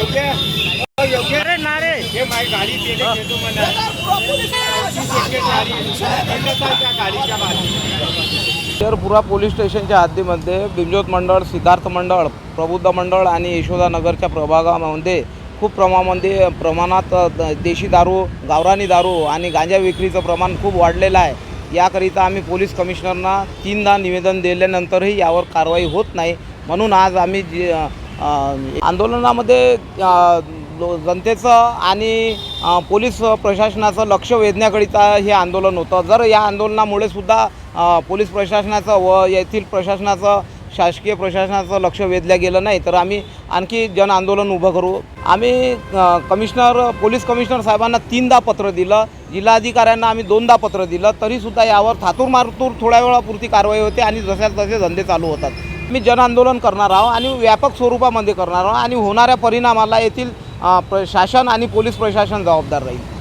अरे नारे हे माझी गाडी पेले घेतो म्हणा गाडीच्या मागे शहरपुरा पोलीस स्टेशनच्या हद्दीमध्ये बिंजोत मंडळ, सिद्धार्थ मंडळ, प्रबुद्ध मंडळ आणि यशोदा नगरच्या प्रभागामध्ये खूप प्रमाणात देशी दारू, गावरानी दारू आणि गांजा विक्रीचं प्रमाण खूप वाढलेलं आहे। याकरिता आम्ही पोलीस कमिशनरना 3दा निवेदन दिल्यानंतरही यावर कारवाई होत नाही। म्हणून आज आम्ही आंदोलनामध्ये जनतेचं आणि पोलीस प्रशासनाचं लक्ष वेधण्याकरिता हे आंदोलन होतं। जर या आंदोलनामुळे सुद्धा पोलीस प्रशासनाचं व येथील प्रशासनाचं, शासकीय प्रशासनाचं लक्ष वेधलं गेलं नाही तर आम्ही आणखी जन आंदोलन उभं करू। आम्ही पोलीस कमिशनर साहेबांना 3दा पत्र दिलं, जिल्हाधिकाऱ्यांना आम्ही 2दा पत्र दिलं, तरीसुद्धा यावर थातूर मातूर थोड्या वेळापुरती कारवाई होते आणि जसे तसे धंदे चालू होतात। मी जन आंदोलन करणार आहोत आणि व्यापक स्वरूपामध्ये करणार आहोत आणि होणाऱ्या परिणामाला येथील शासन आणि पोलीस प्रशासन जबाबदार राहील।